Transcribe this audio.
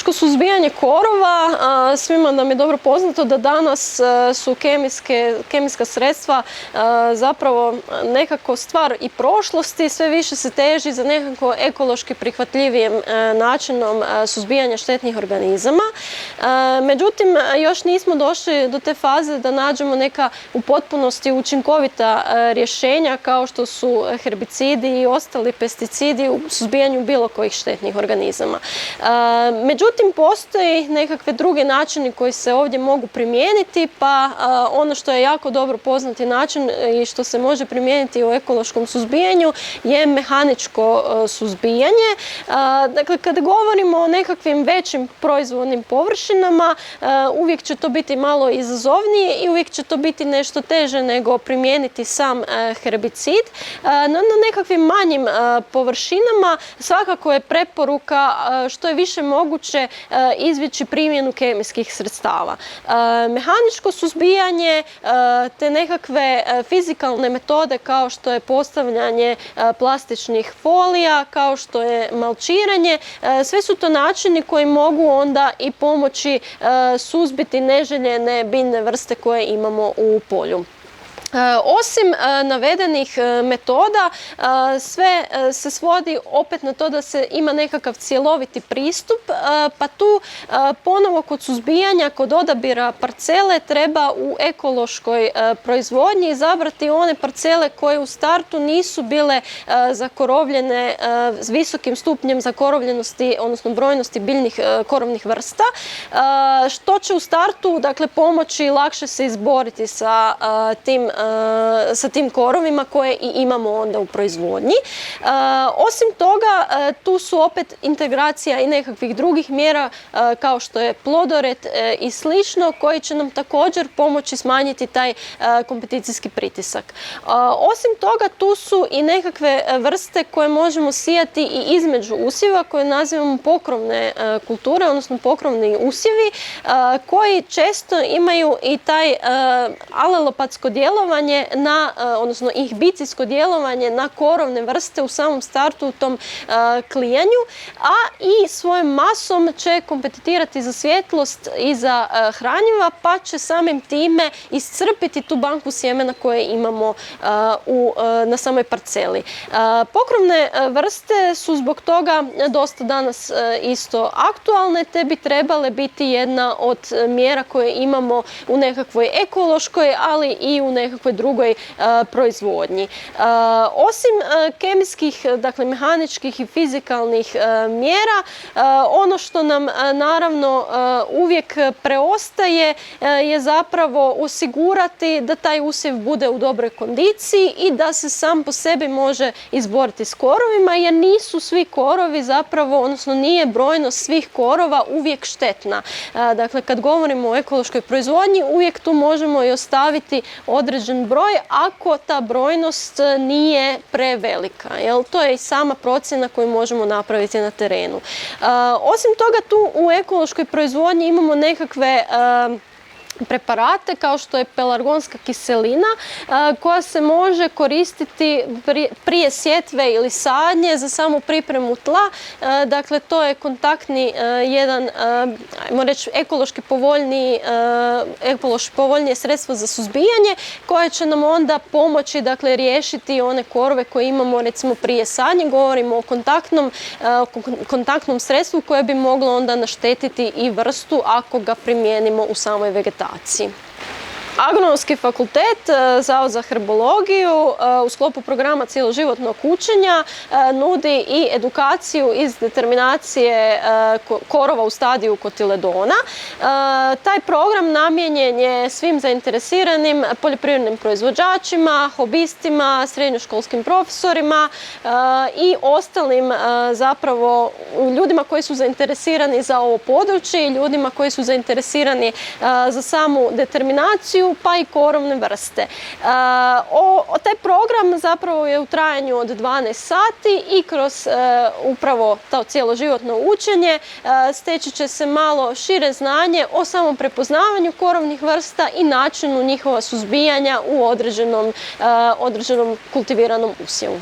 Mehaničko suzbijanje korova, svima nam je dobro poznato da danas su kemijska sredstva zapravo nekako stvar i prošlosti, sve više se teži za nekako ekološki prihvatljivijim načinom suzbijanja štetnih organizama. Međutim, još nismo došli do te faze da nađemo neka u potpunosti učinkovita rješenja kao što su herbicidi i ostali pesticidi u suzbijanju bilo kojih štetnih organizama. Međutim, postoji nekakve druge načini koji se ovdje mogu primijeniti, pa ono što je jako dobro poznati način i što se može primijeniti u ekološkom suzbijanju je mehaničko suzbijanje. Dakle, kada govorimo o nekakvim većim proizvodnim površinama, uvijek će to biti malo izazovnije i uvijek će to biti nešto teže nego primijeniti sam herbicid. Na nekakvim manjim površinama svakako je preporuka što je više moguće izbjeći primjenu kemijskih sredstava. Mehaničko suzbijanje te nekakve fizikalne metode kao što je postavljanje plastičnih folija, kao što je malčiranje, sve su to načini koji mogu onda i pomoći suzbiti neželjene biljne vrste koje imamo u polju. Osim navedenih metoda, sve se svodi opet na to da se ima nekakav cjeloviti pristup, pa tu ponovo kod suzbijanja, kod odabira parcele treba u ekološkoj proizvodnji izabrati one parcele koje u startu nisu bile zakorovljene s visokim stupnjem zakorovljenosti, odnosno brojnosti biljnih korovnih vrsta, što će u startu, dakle, pomoći lakše se izboriti sa tim korovima koje i imamo onda u proizvodnji. Osim toga, tu su opet integracija i nekakvih drugih mjera kao što je plodored i slično, koji će nam također pomoći smanjiti taj kompeticijski pritisak. Osim toga, tu su i nekakve vrste koje možemo sijati i između usjeva, koje nazivamo pokrovne kulture, odnosno pokrovni usjevi, koji često imaju i taj alelopatsko djelovanje odnosno inhibicijsko djelovanje na korovne vrste u samom startu u tom klijanju, a i svojom masom će kompetirati za svjetlost i za hranjiva, pa će samim time iscrpiti tu banku sjemena koje imamo na samoj parceli. Pokrovne vrste su zbog toga dosta danas isto aktualne, te bi trebale biti jedna od mjera koje imamo u nekakvoj ekološkoj, ali i u nekakvoj drugoj proizvodnji. Osim kemijskih, dakle mehaničkih i fizikalnih mjera, ono što nam naravno uvijek preostaje je zapravo osigurati da taj usjev bude u dobroj kondiciji i da se sam po sebi može izboriti s korovima, jer nisu svi korovi zapravo, odnosno nije brojnost svih korova uvijek štetna. Dakle, kad govorimo o ekološkoj proizvodnji, uvijek tu možemo i ostaviti određen broj ako ta brojnost nije prevelika. To je i sama procjena koju možemo napraviti na terenu. Osim toga, tu u ekološkoj proizvodnji imamo nekakve preparate kao što je pelargonska kiselina koja se može koristiti prije sjetve ili sadnje za samu pripremu tla. Dakle, to je kontaktni jedan, ajmo reći, ekološki povoljnije sredstvo za suzbijanje koje će nam onda pomoći, dakle, riješiti one korove koje imamo recimo prije sadnje. Govorimo o kontaktnom sredstvu koje bi moglo onda naštetiti i vrstu ako ga primijenimo u samoj vegetaciji. Agronomski fakultet, Zavod za herbologiju, u sklopu programa cjeloživotnog učenja nudi i edukaciju iz determinacije korova u stadiju kotiledona. Taj program namijenjen je svim zainteresiranim poljoprivrednim proizvođačima, hobistima, srednjoškolskim profesorima i ostalim zapravo ljudima koji su zainteresirani za ovo područje i ljudima koji su zainteresirani za samu determinaciju pa i korovne vrste. Taj program zapravo je u trajanju od 12 sati i kroz upravo to cjeloživotno učenje steći će se malo šire znanje o samom prepoznavanju korovnih vrsta i načinu njihova suzbijanja u određenom kultiviranom usjevu.